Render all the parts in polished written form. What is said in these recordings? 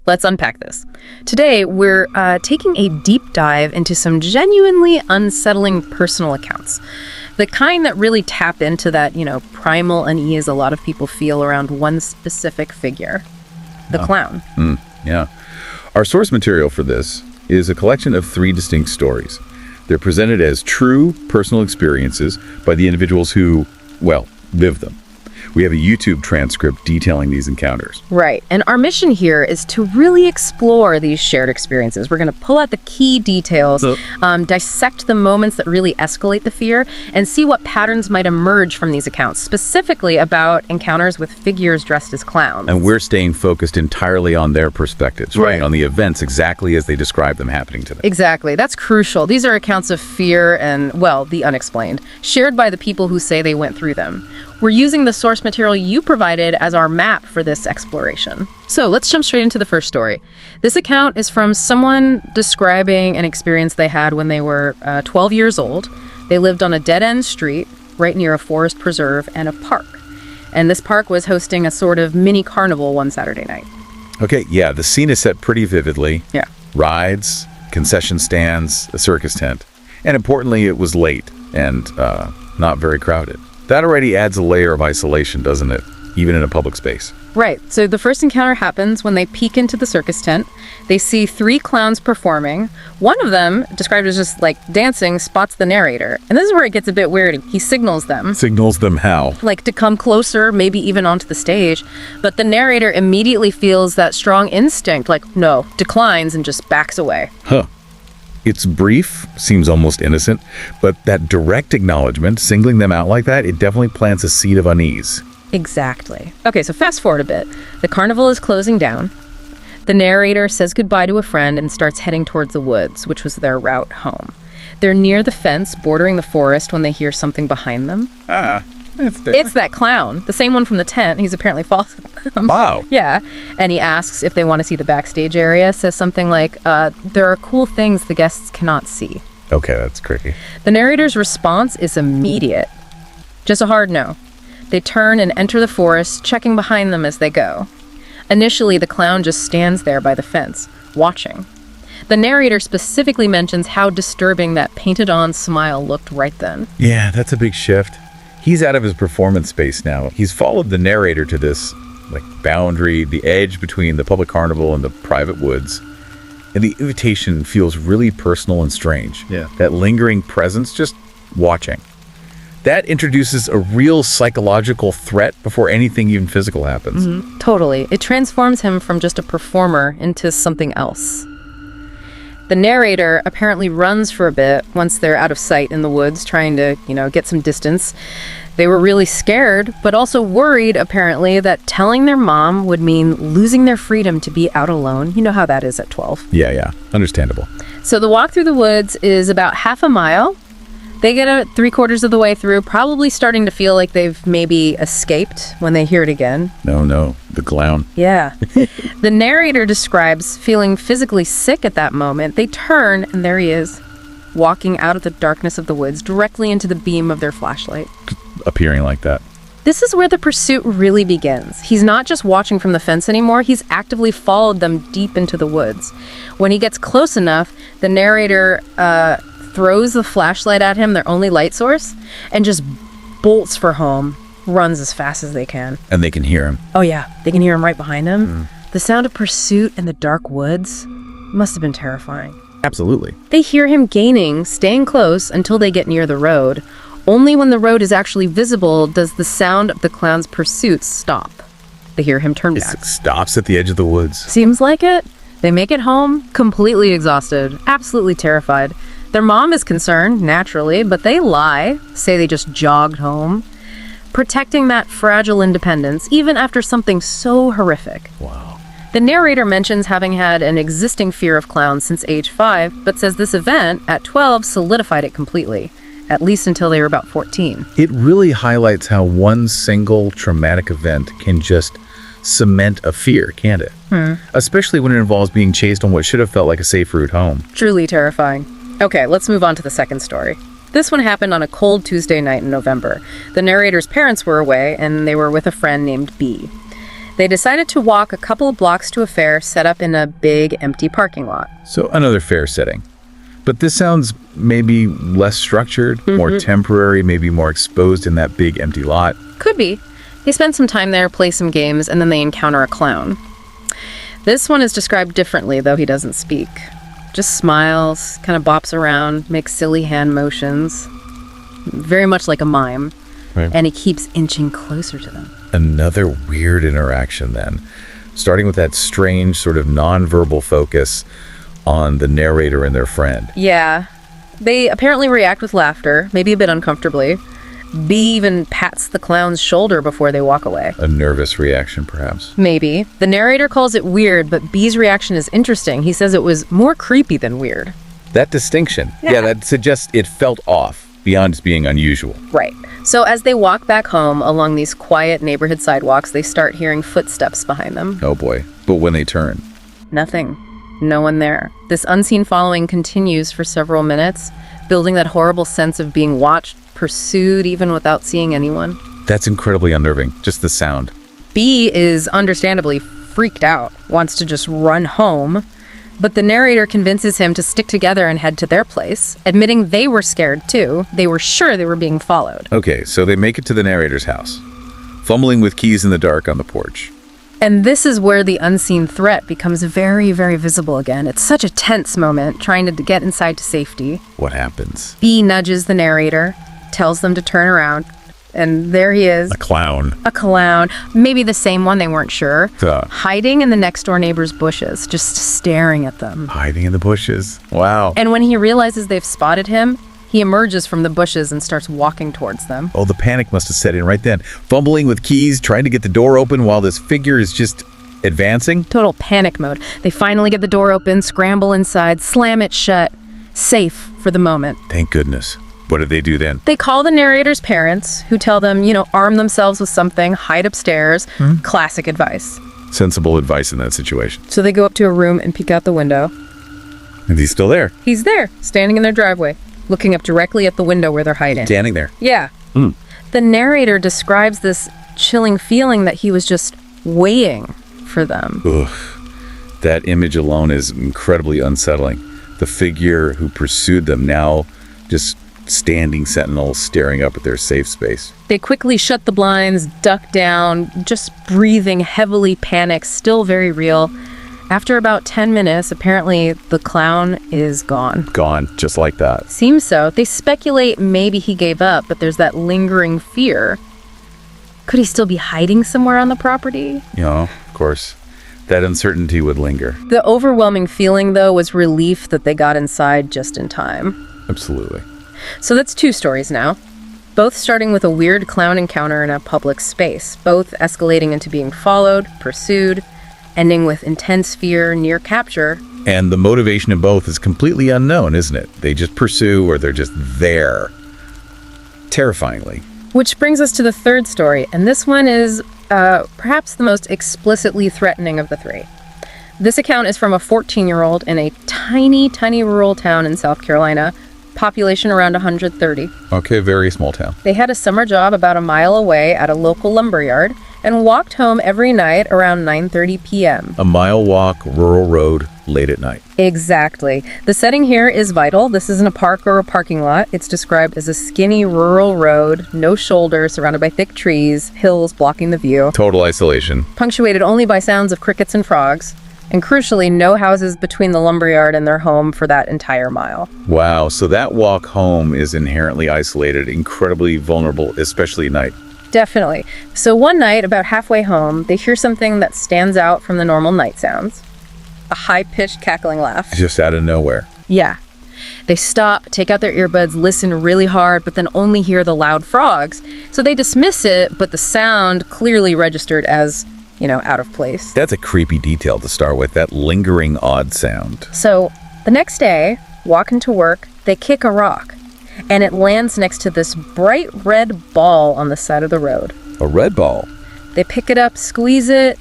Let's unpack this. Today, we're taking a deep dive into some genuinely unsettling personal accounts. The kind that really tap into that, primal unease a lot of people feel around one specific figure, the clown. Yeah. Our source material for this is a collection of 3 distinct stories. They're presented as true personal experiences by the individuals who, lived them. We have a YouTube transcript detailing these encounters. Right. And our mission here is to really explore these shared experiences. We're going to pull out the key details, dissect the moments that really escalate the fear, and see what patterns might emerge from these accounts, specifically about encounters with figures dressed as clowns. And we're staying focused entirely on their perspectives, right? On the events exactly as they describe them happening to them. Exactly. That's crucial. These are accounts of fear and, the unexplained, shared by the people who say they went through them. We're using the source material you provided as our map for this exploration. So let's jump straight into the first story. This account is from someone describing an experience they had when they were 12 years old. They lived on a dead-end street right near a forest preserve and a park. And this park was hosting a sort of mini carnival one Saturday night. Okay, yeah, the scene is set pretty vividly. Yeah. Rides, concession stands, a circus tent. And importantly, it was late and not very crowded. That already adds a layer of isolation, doesn't it? Even in a public space. Right. So the first encounter happens when they peek into the circus tent. They see 3 clowns performing. One of them, described as just dancing, spots the narrator. And this is where it gets a bit weird. He signals them. Signals them how? To come closer, maybe even onto the stage. But the narrator immediately feels that strong instinct, no, declines and just backs away. Huh. It's brief, seems almost innocent, but that direct acknowledgement, singling them out like that, it definitely plants a seed of unease. Exactly. Okay, so fast forward a bit. The carnival is closing down. The narrator says goodbye to a friend and starts heading towards the woods, which was their route home. They're near the fence bordering the forest when they hear something behind them. It's that clown, the same one from the tent. He's apparently following them. Wow. Yeah. And he asks if they want to see the backstage area, says something like, there are cool things the guests cannot see. Okay, that's creepy. The narrator's response is immediate. Just a hard no. They turn and enter the forest, checking behind them as they go. Initially, the clown just stands there by the fence, watching. The narrator specifically mentions how disturbing that painted-on smile looked right then. Yeah, that's a big shift. He's out of his performance space now. He's followed the narrator to this boundary, the edge between the public carnival and the private woods. And the invitation feels really personal and strange. Yeah. That lingering presence, just watching. That introduces a real psychological threat before anything even physical happens. Mm-hmm. Totally. It transforms him from just a performer into something else. The narrator apparently runs for a bit once they're out of sight in the woods, trying to, get some distance. They were really scared, but also worried, apparently, that telling their mom would mean losing their freedom to be out alone. You know how that is at 12. Yeah. Understandable. So the walk through the woods is about half a mile. They get 3/4 of the way through, probably starting to feel like they've maybe escaped when they hear it again. No, the clown. Yeah. The narrator describes feeling physically sick at that moment. They turn, and there he is, walking out of the darkness of the woods directly into the beam of their flashlight. Appearing like that. This is where the pursuit really begins. He's not just watching from the fence anymore, he's actively followed them deep into the woods. When he gets close enough, the narrator throws the flashlight at him, their only light source, and just bolts for home, runs as fast as they can. And they can hear him. Oh yeah, they can hear him right behind them. The sound of pursuit in the dark woods must have been terrifying. Absolutely. They hear him gaining, staying close until they get near the road. Only when the road is actually visible does the sound of the clown's pursuit stop. They hear him turn back. It stops at the edge of the woods. Seems like it. They make it home, completely exhausted, absolutely terrified. Their mom is concerned, naturally, but they lie, say they just jogged home, protecting that fragile independence, even after something so horrific. Wow. The narrator mentions having had an existing fear of clowns since age 5, but says this event, at 12, solidified it completely, at least until they were about 14. It really highlights how one single traumatic event can just cement a fear, can't it? Especially when it involves being chased on what should have felt like a safe route home. Truly terrifying. Okay, let's move on to the second story. This one happened on a cold Tuesday night in November. The narrator's parents were away, and they were with a friend named B. They decided to walk a couple of blocks to a fair set up in a big empty parking lot. So another fair setting. But this sounds maybe less structured, more temporary, maybe more exposed in that big empty lot. Could be. They spend some time there, play some games, and then they encounter a clown. This one is described differently, though he doesn't speak. Just smiles, kind of bops around, makes silly hand motions. Very much like a mime. Right. And he keeps inching closer to them. Another weird interaction then, starting with that strange sort of nonverbal focus on the narrator and their friend. Yeah. They apparently react with laughter, maybe a bit uncomfortably. B even pats the clown's shoulder before they walk away. A nervous reaction, perhaps. Maybe. The narrator calls it weird, but B's reaction is interesting. He says it was more creepy than weird. That distinction, yeah, that suggests it felt off beyond just being unusual. Right. So as they walk back home along these quiet neighborhood sidewalks, they start hearing footsteps behind them. Oh boy. But when they turn, Nothing. No one there. This unseen following continues for several minutes, building that horrible sense of being watched, pursued, even without seeing anyone. that's incredibly unnerving. Just the sound. B is understandably freaked out, wants to just run home, but the narrator convinces him to stick together and head to their place, admitting they were scared too. They were sure they were being followed. Okay, so they make it to the narrator's house, fumbling with keys in the dark on the porch. And this is where the unseen threat becomes very, very visible again. It's such a tense moment, trying to get inside to safety. What happens? B nudges the narrator, tells them to turn around, and there he is. A clown. A clown. Maybe the same one, they weren't sure. Duh. Hiding in the next door neighbor's bushes, just staring at them. Hiding in the bushes. Wow. And when he realizes they've spotted him, he emerges from the bushes and starts walking towards them. Oh, the panic must have set in right then. Fumbling with keys, trying to get the door open while this figure is just advancing. Total panic mode. They finally get the door open, scramble inside, slam it shut. Safe for the moment. Thank goodness. What did they do then? They call the narrator's parents, who tell them, arm themselves with something, hide upstairs. Classic advice. Sensible advice in that situation. So they go up to a room and peek out the window. And he's still there. He's there, standing in their driveway, looking up directly at the window where they're hiding. Standing there. Yeah. The narrator describes this chilling feeling that he was just waiting for them. Ugh. That image alone is incredibly unsettling. The figure who pursued them now just standing sentinel, staring up at their safe space. They quickly shut the blinds, duck down, just breathing heavily, panic, still very real. After about 10 minutes, apparently the clown is gone. Gone, just like that. Seems so. They speculate maybe he gave up, but there's that lingering fear. Could he still be hiding somewhere on the property? Of course, that uncertainty would linger. The overwhelming feeling, though, was relief that they got inside just in time. Absolutely. So that's 2 stories now, both starting with a weird clown encounter in a public space, both escalating into being followed, pursued, ending with intense fear, near capture. And the motivation in both is completely unknown, isn't it? They just pursue or they're just there. Terrifyingly. Which brings us to the 3rd story, and this one is perhaps the most explicitly threatening of the 3. This account is from a 14-year-old in a tiny, tiny rural town in South Carolina, population around 130. Okay, very small town. They had a summer job about a mile away at a local lumberyard and walked home every night around 9:30 p.m. A mile walk, rural road, late at night. Exactly. The setting here is vital. This isn't a park or a parking lot. It's described as a skinny rural road, no shoulder, surrounded by thick trees, hills blocking the view, Total isolation. punctuated only by sounds of crickets and frogs, and crucially, no houses between the lumberyard and their home for that entire mile. Wow, so that walk home is inherently isolated, incredibly vulnerable, especially at night. Definitely. So one night, about halfway home, they hear something that stands out from the normal night sounds. A high-pitched cackling laugh. Just out of nowhere. Yeah. They stop, take out their earbuds, listen really hard, but then only hear the loud frogs. So they dismiss it, but the sound clearly registered as, out of place. That's a creepy detail to start with, that lingering odd sound. So the next day, walking to work, they kick a rock, and it lands next to this bright red ball on the side of the road. A red ball? They pick it up, squeeze it,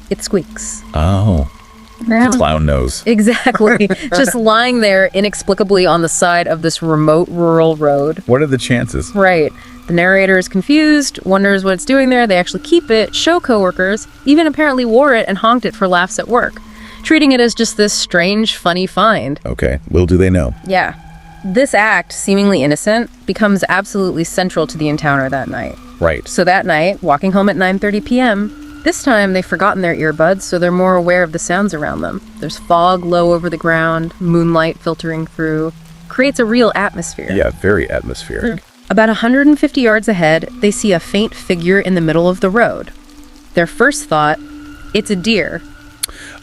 it squeaks. Oh. Clown nose. Exactly. Just lying there inexplicably on the side of this remote rural road. What are the chances? Right. The narrator is confused, wonders what it's doing there. They actually keep it, show coworkers, even apparently wore it and honked it for laughs at work, treating it as just this strange, funny find. Okay, little do they know. Yeah. This act, seemingly innocent, becomes absolutely central to the encounter that night. Right. So that night, walking home at 9:30 p.m., this time they've forgotten their earbuds, so they're more aware of the sounds around them. There's fog low over the ground, moonlight filtering through. Creates a real atmosphere. Yeah, very atmospheric. About 150 yards ahead, they see a faint figure in the middle of the road. Their first thought, it's a deer.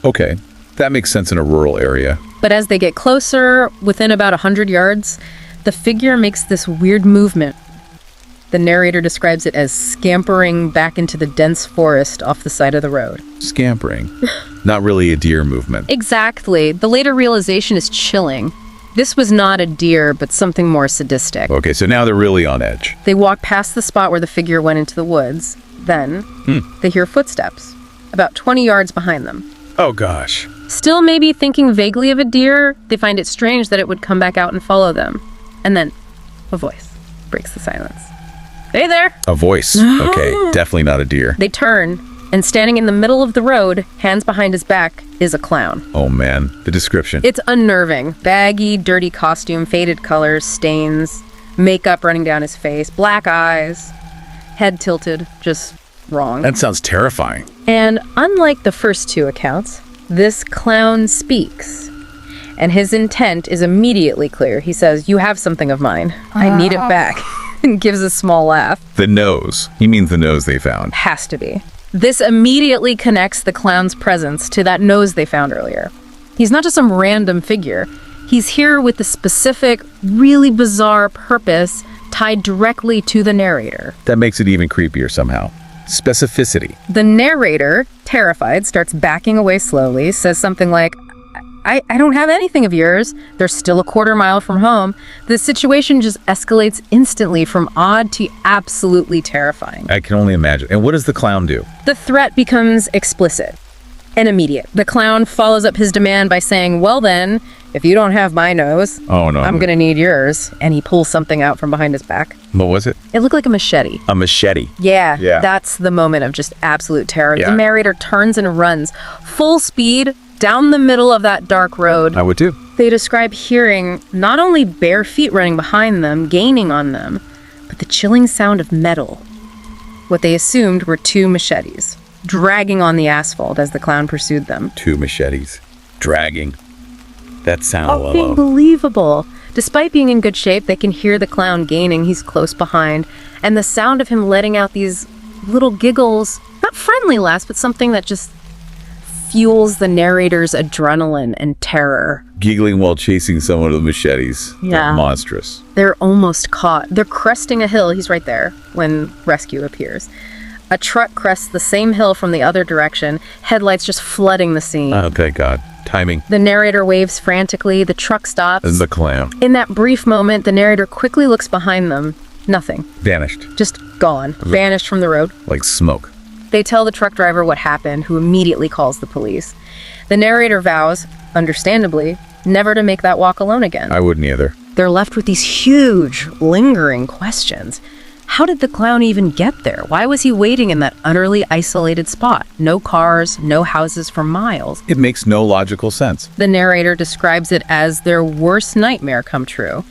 Okay, that makes sense in a rural area. But as they get closer, within about 100 yards, the figure makes this weird movement. The narrator describes it as scampering back into the dense forest off the side of the road. Scampering. Not really a deer movement. Exactly. The later realization is chilling. This was not a deer, but something more sadistic. Okay, so now they're really on edge. They walk past the spot where the figure went into the woods. Then, they hear footsteps, about 20 yards behind them. Oh, gosh. Still maybe thinking vaguely of a deer, they find it strange that it would come back out and follow them. And then, a voice breaks the silence. Hey there! A voice. Okay, definitely not a deer. They turn, and standing in the middle of the road, hands behind his back, is a clown. Oh, man. The description. It's unnerving. Baggy, dirty costume, faded colors, stains, makeup running down his face, black eyes, head tilted, just wrong. That sounds terrifying. And unlike the first two accounts, this clown speaks. And his intent is immediately clear. He says, "You have something of mine. I need it back." And gives a small laugh. The nose. He means the nose they found. Has to be. This immediately connects the clown's presence to that nose they found earlier. He's not just some random figure. He's here with a specific, really bizarre purpose tied directly to the narrator. That makes it even creepier somehow. Specificity. The narrator, terrified, starts backing away slowly, says something like, I don't have anything of yours. They're still a quarter mile from home. The situation just escalates instantly from odd to absolutely terrifying. I can only imagine. And what does the clown do? The threat becomes explicit and immediate. The clown follows up his demand by saying, well then, if you don't have my nose, I'm going to need yours. And he pulls something out from behind his back. What was it? It looked like a machete. A machete. Yeah. That's the moment of just absolute terror. Yeah. The narrator turns and runs full speed down the middle of that dark road. I would too. They describe hearing not only bare feet running behind them, gaining on them, but the chilling sound of metal. What they assumed were two machetes, dragging on the asphalt as the clown pursued them. Two machetes. Dragging. That sound alone. Unbelievable. Despite being in good shape, they can hear the clown gaining. He's close behind. And the sound of him letting out these little giggles, not friendly laughs, but something that just fuels the narrator's adrenaline and terror. Giggling while chasing someone with machetes. Yeah. They're monstrous. They're almost caught. They're cresting a hill. He's right there when rescue appears. A truck crests the same hill from the other direction, headlights just flooding the scene. Oh, thank God. Timing. The narrator waves frantically. The truck stops. And the clown. In that brief moment, the narrator quickly looks behind them. Nothing. Vanished. Just gone. Vanished from the road. Like smoke. They tell the truck driver what happened, who immediately calls the police. The narrator vows, understandably, never to make that walk alone again. I wouldn't either. They're left with these huge, lingering questions. How did the clown even get there? Why was he waiting in that utterly isolated spot? No cars, no houses for miles. It makes no logical sense. The narrator describes it as their worst nightmare come true.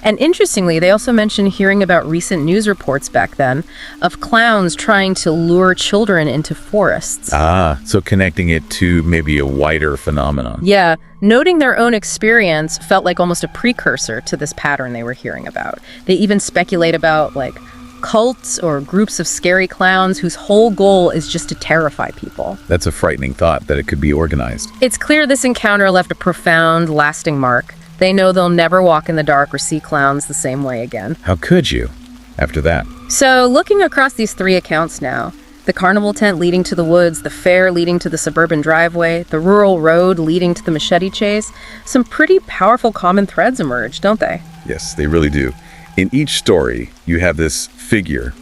And interestingly, they also mention hearing about recent news reports back then of clowns trying to lure children into forests. Ah, so connecting it to maybe a wider phenomenon. Yeah, noting their own experience felt like almost a precursor to this pattern they were hearing about. They even speculate about, like, cults or groups of scary clowns whose whole goal is just to terrify people. That's a frightening thought that it could be organized. It's clear this encounter left a profound, lasting mark. They know they'll never walk in the dark or see clowns the same way again. How could you after that? So, looking across these three accounts now, the carnival tent leading to the woods, the fair leading to the suburban driveway, the rural road leading to the machete chase, some pretty powerful common threads emerge, don't they? Yes, they really do. In each story, you have this figure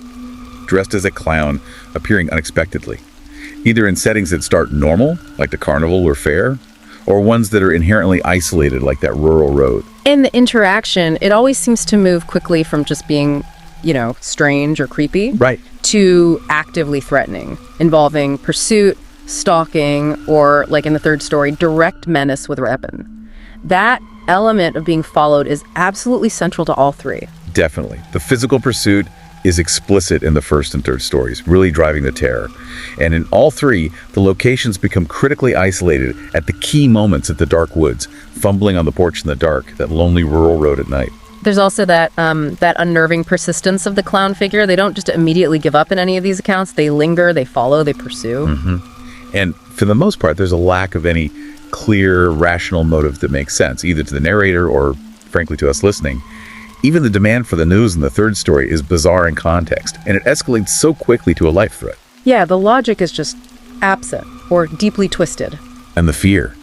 dressed as a clown appearing unexpectedly. either in settings that start normal, like the carnival or fair, or ones that are inherently isolated, like that rural road. In the interaction, it always seems to move quickly from just being, strange or creepy, Right. to actively threatening, involving pursuit, stalking, or, like in the third story, direct menace with a weapon. That element of being followed is absolutely central to all three. Definitely. The physical pursuit is explicit in the first and third stories, really driving the terror. And in all three, the locations become critically isolated at the key moments at the dark woods, fumbling on the porch in the dark, that lonely rural road at night. There's also that unnerving persistence of the clown figure. They don't just immediately give up in any of these accounts. They linger, they follow, they pursue. And for the most part, there's a lack of any clear, rational motive that makes sense, either to the narrator or, frankly, to us listening. Even the demand for the news in the third story is bizarre in context, and it escalates so quickly to a life threat. Yeah, the logic is just absent or deeply twisted. And the fear.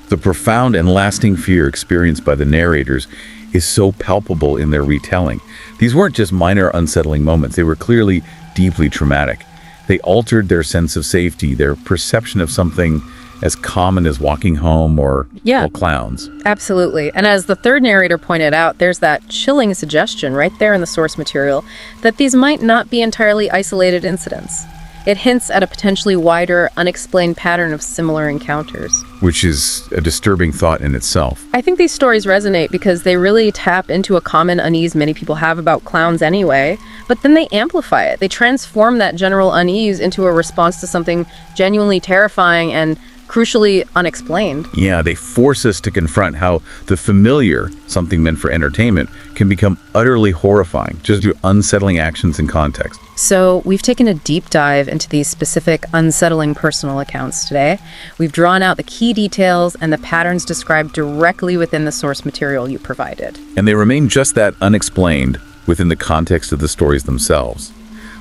The profound and lasting fear experienced by the narrators is so palpable in their retelling. These weren't just minor unsettling moments, they were clearly deeply traumatic. They altered their sense of safety, their perception of something as common as walking home or clowns. Absolutely. And as the third narrator pointed out, there's that chilling suggestion right there in the source material that these might not be entirely isolated incidents. It hints at a potentially wider, unexplained pattern of similar encounters. Which is a disturbing thought in itself. I think these stories resonate because they really tap into a common unease many people have about clowns anyway, but then they amplify it. They transform that general unease into a response to something genuinely terrifying and crucially unexplained. Yeah, they force us to confront how the familiar, something meant for entertainment, can become utterly horrifying just through unsettling actions and context. So we've taken a deep dive into these specific unsettling personal accounts today. We've drawn out the key details and the patterns described directly within the source material you provided. And they remain just that, unexplained within the context of the stories themselves,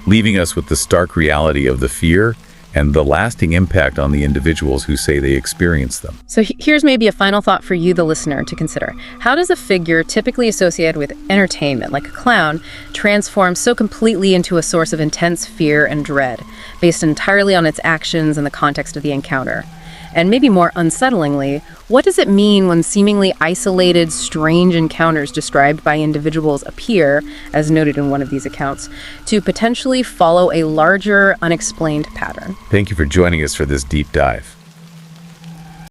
leaving us with the stark reality of the fear and the lasting impact on the individuals who say they experience them. So here's maybe a final thought for you, the listener, to consider. How does a figure typically associated with entertainment, like a clown, transform so completely into a source of intense fear and dread, based entirely on its actions and the context of the encounter? And maybe more unsettlingly, what does it mean when seemingly isolated, strange encounters described by individuals appear, as noted in one of these accounts, to potentially follow a larger, unexplained pattern? Thank you for joining us for this deep dive.